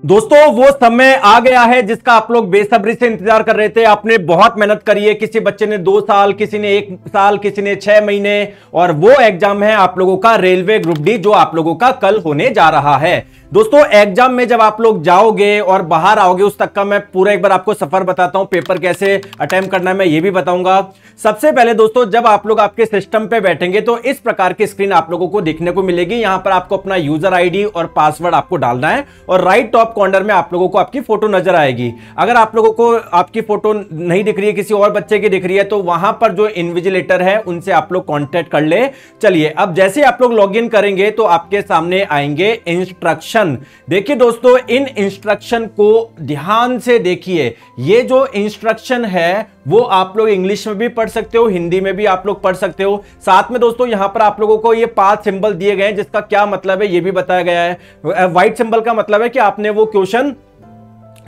दोस्तों वो समय आ गया है जिसका आप लोग बेसब्री से इंतजार कर रहे थे। आपने बहुत मेहनत करी है, किसी बच्चे ने 2 साल, किसी ने 1 साल, किसी ने 6 महीने, और वो एग्जाम है आप लोगों का रेलवे ग्रुप डी, जो आप लोगों का कल होने जा रहा है। दोस्तों एग्जाम में जब आप लोग जाओगे और बाहर आओगे, उस तक का मैं पूरा एक बार आपको सफर बताता हूं। पेपर कैसे अटेम्प्ट करना है मैं ये भी बताऊंगा। सबसे पहले दोस्तों जब आप लोग आपके सिस्टम पे बैठेंगे तो इस प्रकार की स्क्रीन आप लोगों को देखने को मिलेगी। यहां पर आपको अपना यूजर आईडी और पासवर्ड आपको डालना है, और राइट टॉप कॉर्नर में आप लोगों को आपकी फोटो नजर आएगी। अगर आप लोगों को आपकी फोटो नहीं दिख रही है, किसी और बच्चे की दिख रही है, तो वहां पर जो इन्विजिलेटर है उनसे आप लोग कॉन्टेक्ट कर ले। चलिए अब जैसे आप लोग लॉग इन करेंगे तो आपके सामने आएंगे इंस्ट्रक्शन। देखिए दोस्तों इन इंस्ट्रक्शन को ध्यान से देखिए। ये जो इंस्ट्रक्शन है वो आप लोग इंग्लिश में भी पढ़ सकते हो, हिंदी में भी आप लोग पढ़ सकते हो। साथ में दोस्तों यहां पर आप लोगों को ये 5 सिंबल दिए गए हैं, जिसका क्या मतलब है ये भी बताया गया है। व्हाइट सिंबल का मतलब है कि आपने वो क्वेश्चन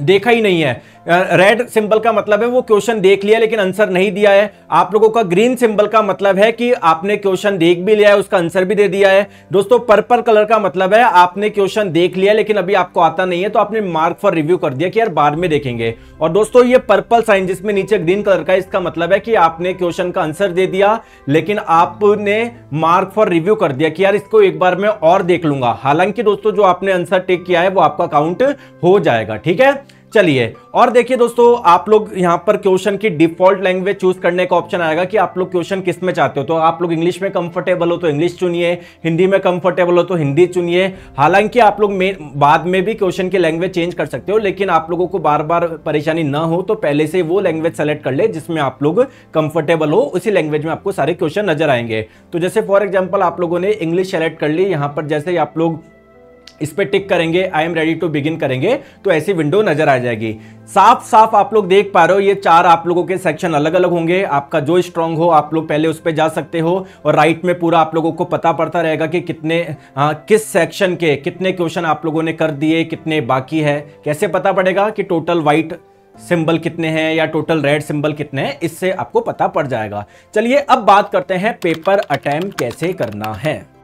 देखा ही नहीं है। रेड सिंबल का मतलब है वो क्वेश्चन देख लिया लेकिन आंसर नहीं दिया है। आप लोगों का ग्रीन सिंबल का मतलब है कि आपने क्वेश्चन देख भी लिया है, उसका आंसर भी दे दिया है। दोस्तों पर्पल कलर का मतलब है आपने क्वेश्चन देख लिया लेकिन अभी आपको आता नहीं है, तो आपने मार्क फॉर रिव्यू कर दिया कि यार बाद में देखेंगे। और दोस्तों ये पर्पल साइन जिसमें नीचे ग्रीन कलर का है, इसका मतलब है कि आपने क्वेश्चन का आंसर दे दिया लेकिन आपने मार्क फॉर रिव्यू कर दिया कि यार इसको एक बार मैं और देख लूंगा। हालांकि दोस्तों जो आपने आंसर टिक किया है वो आपका काउंट हो जाएगा। ठीक है, चलिए और देखिए दोस्तों आप लोग यहां पर क्वेश्चन की डिफॉल्ट लैंग्वेज चूज करने का ऑप्शन आएगा कि आप लोग क्वेश्चन किस में चाहते हो। तो आप लोग इंग्लिश में कंफर्टेबल हो तो इंग्लिश चुनिए, हिंदी में कंफर्टेबल हो तो हिंदी चुनिए। हालांकि आप लोग बाद में भी क्वेश्चन की लैंग्वेज चेंज कर सकते हो, लेकिन आप लोगों को बार बार परेशानी ना हो तो पहले से वो लैंग्वेज सेलेक्ट कर ले जिसमें आप लोग कंफर्टेबल हो, उसी लैंग्वेज में आपको सारे क्वेश्चन नजर आएंगे। तो जैसे फॉर एग्जाम्पल आप लोगों ने इंग्लिश सेलेक्ट कर ली, यहां पर जैसे ही आप लोग इस पे टिक करेंगे, I am ready to begin करेंगे, तो ऐसी विंडो नजर आ जाएगी। साफ साफ आप लोग देख पा रहे हो ये 4 आप लोगों के सेक्शन अलग अलग होंगे। आपका जो स्ट्रांग हो आप लोग पहले उस पे जा सकते हो, और राइट में पूरा आप लोगों को पता पड़ता रहेगा कि कितने किस सेक्शन के कितने क्वेश्चन आप लोगों ने कर दिए, कितने बाकी है। कैसे पता पड़ेगा कि टोटल व्हाइट सिंबल कितने हैं या टोटल रेड सिंबल कितने हैं, इससे आपको पता पड़ जाएगा। चलिए अब बात करते हैं पेपर अटेम्प्ट कैसे करना है।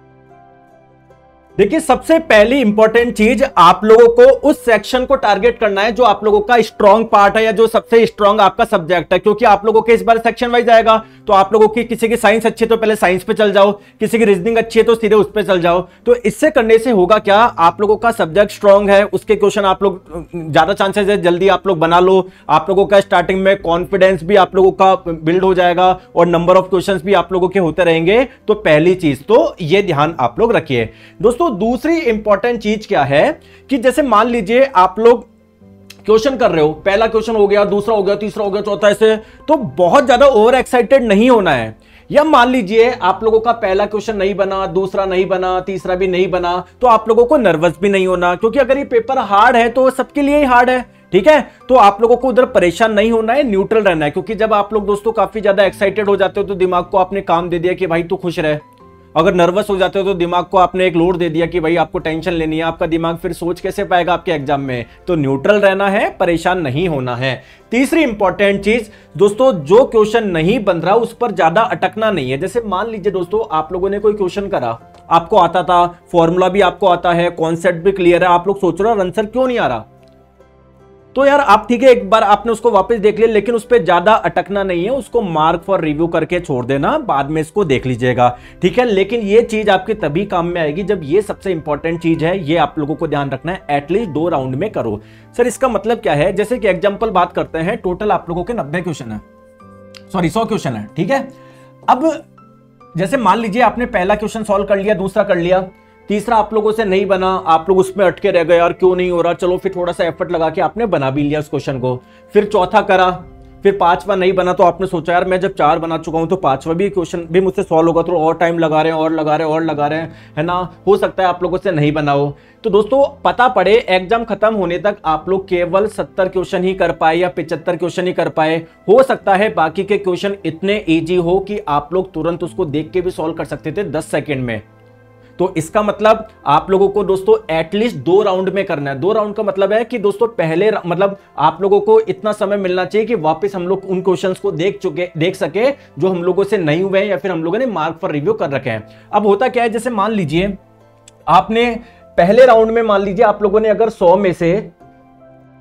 देखिए सबसे पहली इंपॉर्टेंट चीज, आप लोगों को उस सेक्शन को टारगेट करना है जो आप लोगों का स्ट्रॉन्ग पार्ट है या जो सबसे स्ट्रॉन्ग आपका सब्जेक्ट है। क्योंकि आप लोगों के इस बार सेक्शन वाइज आएगा, तो आप लोगों की किसी की साइंस अच्छी है तो पहले साइंस पे चल जाओ, किसी की रीजनिंग अच्छी है तो सीधे उस पे चल जाओ। तो इससे करने से होगा क्या, आप लोगों का सब्जेक्ट स्ट्रॉन्ग है, उसके क्वेश्चन आप लोग ज्यादा चांसेस है जल्दी आप लोग बना लो। आप लोगों का स्टार्टिंग में कॉन्फिडेंस भी आप लोगों का बिल्ड हो जाएगा, और नंबर ऑफ क्वेश्चंस भी आप लोगों के होते रहेंगे। तो पहली चीज तो ये ध्यान आप लोग रखिए। दोस्तों दूसरी इंपॉर्टेंट चीज क्या है कि जैसे मान लीजिए आप लोग क्वेश्चन कर रहे हो, पहला क्वेश्चन हो गया, दूसरा हो गया, तीसरा हो गया, चौथा, ऐसे तो बहुत ज्यादा ओवर एक्साइटेड नहीं होना है। या मान लीजिए आप लोगों का पहला क्वेश्चन नहीं बना, दूसरा नहीं बना, तीसरा भी नहीं बना, तो आप लोगों को नर्वस भी नहीं होना, क्योंकि अगर ये पेपर हार्ड है तो सबके लिए ही हार्ड है। ठीक है, तो आप लोगों को उधर परेशान नहीं होना है, न्यूट्रल रहना है। क्योंकि जब आप लोग दोस्तों काफी ज्यादा एक्साइटेड हो जाते हो तो दिमाग को आपने काम दे दिया कि भाई तू खुश रहे। अगर नर्वस हो जाते हो तो दिमाग को आपने एक लोड दे दिया कि भाई आपको टेंशन लेनी है, आपका दिमाग फिर सोच कैसे पाएगा आपके एग्जाम में। तो न्यूट्रल रहना है, परेशान नहीं होना है। तीसरी इंपॉर्टेंट चीज दोस्तों, जो क्वेश्चन नहीं बन रहा उस पर ज्यादा अटकना नहीं है। जैसे मान लीजिए दोस्तों आप लोगों ने कोई क्वेश्चन करा, आपको आता था, फॉर्मूला भी आपको आता है, कॉन्सेप्ट भी क्लियर है, आप लोग सोच रहे हो आंसर क्यों नहीं आ रहा, तो यार आप ठीक है एक बार आपने उसको वापस देख लिया, लेकिन उस पर ज्यादा अटकना नहीं है, उसको मार्क फॉर रिव्यू करके छोड़ देना, बाद में इसको देख लीजिएगा। ठीक है, लेकिन ये चीज आपकी तभी काम में आएगी जब ये सबसे इंपॉर्टेंट चीज है, ये आप लोगों को ध्यान रखना है, एटलीस्ट 2 राउंड में करो। सर इसका मतलब क्या है, जैसे कि एग्जाम्पल बात करते हैं, टोटल आप लोगों के 90 क्वेश्चन है, सॉरी 100 क्वेश्चन है। ठीक है, अब जैसे मान लीजिए आपने पहला क्वेश्चन सॉल्व कर लिया, दूसरा कर लिया, तीसरा आप लोगों से नहीं बना, आप लोग उसमें अटके रह गए, यार क्यों नहीं हो रहा, चलो फिर थोड़ा सा एफर्ट लगा के आपने बना भी लिया उस क्वेश्चन को। फिर चौथा करा, फिर 5वां नहीं बना, तो आपने सोचा यार मैं जब 4 बना चुका हूं तो 5वां भी क्वेश्चन भी मुझसे सॉल्व होगा, तो और टाइम लगा रहे हैं और लगा रहे हैं और लगा रहे हैं, है ना, हो सकता है आप लोगों से नहीं बना हो। तो दोस्तों पता पड़े एग्जाम खत्म होने तक आप लोग केवल 70 क्वेश्चन ही कर पाए या 75 क्वेश्चन ही कर पाए। हो सकता है बाकी के क्वेश्चन इतने ईजी हो कि आप लोग तुरंत उसको देख के भी सॉल्व कर सकते थे 10 सेकेंड में। तो इसका मतलब आप लोगों को दोस्तों एटलीस्ट 2 राउंड में करना है। 2 राउंड का मतलब है कि दोस्तों पहले मतलब आप लोगों को इतना समय मिलना चाहिए कि वापस हम लोग उन क्वेश्चंस को देख सके जो हम लोगों से नहीं हुए हैं या फिर हम लोगों ने मार्क फॉर रिव्यू कर रखे हैं। अब होता क्या है, जैसे मान लीजिए आपने पहले राउंड में मान लीजिए आप लोगों ने अगर 100 में से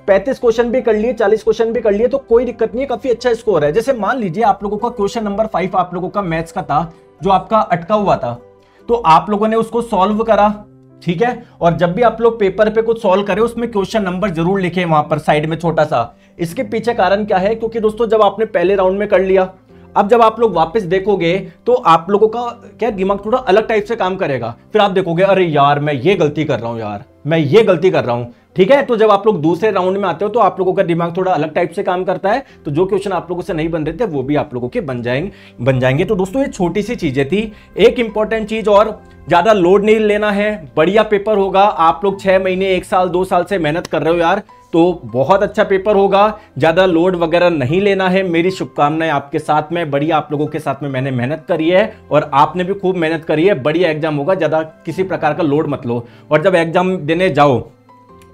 35 क्वेश्चन भी कर लिए, 40 क्वेश्चन भी कर लिए, तो कोई दिक्कत नहीं है, काफी अच्छा स्कोर है। जैसे मान लीजिए आप लोगों का क्वेश्चन नंबर 5 आप लोगों का मैथ्स का था, जो आपका अटका हुआ था, तो आप लोगों ने उसको सॉल्व करा, ठीक है। और जब भी आप लोग पेपर पे कुछ सॉल्व करें, उसमें क्वेश्चन नंबर जरूर लिखें वहां पर साइड में छोटा सा। इसके पीछे कारण क्या है, क्योंकि दोस्तों जब आपने पहले राउंड में कर लिया, अब जब आप लोग वापस देखोगे तो आप लोगों का क्या दिमाग थोड़ा अलग टाइप से काम करेगा। फिर आप देखोगे अरे यार मैं ये गलती कर रहा हूं, यार मैं ये गलती कर रहा हूं, ठीक है। तो जब आप लोग दूसरे राउंड में आते हो तो आप लोगों का दिमाग थोड़ा अलग टाइप से काम करता है, तो जो क्वेश्चन आप लोगों से नहीं बन रहे थे वो भी आप लोगों के बन जाएंगे। तो दोस्तों ये छोटी सी चीजें थी। एक इंपॉर्टेंट चीज और, ज्यादा लोड नहीं लेना है, बढ़िया पेपर होगा। आप लोग 6 महीने 1 साल 2 साल से मेहनत कर रहे हो यार, तो बहुत अच्छा पेपर होगा। ज्यादा लोड वगैरह नहीं लेना है। मेरी शुभकामनाएं आपके साथ में, बढ़िया आप लोगों के साथ में मैंने मेहनत करी है और आपने भी खूब मेहनत करी है। बढ़िया एग्जाम होगा, ज्यादा किसी प्रकार का लोड मत लो। और जब एग्जाम देने जाओ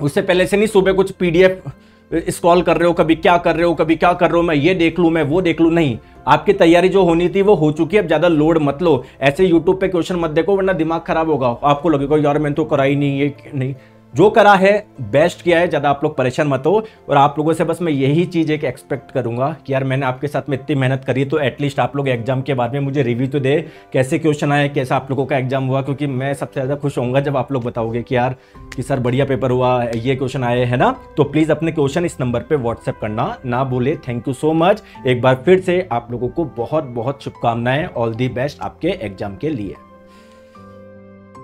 उससे पहले से नहीं सुबह कुछ पीडीएफ स्क्रॉल कर रहे हो, कभी क्या कर रहे हो, कभी क्या कर रहे हो, मैं ये देख लूं, मैं वो देख लूं, नहीं। आपकी तैयारी जो होनी थी वो हो चुकी है, अब ज्यादा लोड मत लो। ऐसे यूट्यूब पे क्वेश्चन मत देखो, वरना दिमाग खराब होगा, आपको लगेगा यार मैंने तो करा ही नहीं, ये नहीं। जो करा है बेस्ट किया है, ज्यादा आप लोग परेशान मत हो। और आप लोगों से बस मैं यही चीज एक एक्सपेक्ट करूंगा कि यार मैंने आपके साथ में इतनी मेहनत करी, तो एटलीस्ट आप लोग एग्जाम के बाद में मुझे रिव्यू तो दे, कैसे क्वेश्चन आए, कैसा आप लोगों का एग्जाम हुआ। क्योंकि मैं सबसे ज्यादा खुश होऊंगा जब आप लोग बताओगे कि यार कि सर बढ़िया पेपर हुआ, ये क्वेश्चन आए, है ना। तो प्लीज अपने क्वेश्चन इस नंबर पे व्हाट्सएप करना ना भूले। Thank you so much. एक बार फिर से आप लोगों को बहुत बहुत शुभकामनाएं, ऑल दी बेस्ट आपके एग्जाम के लिए।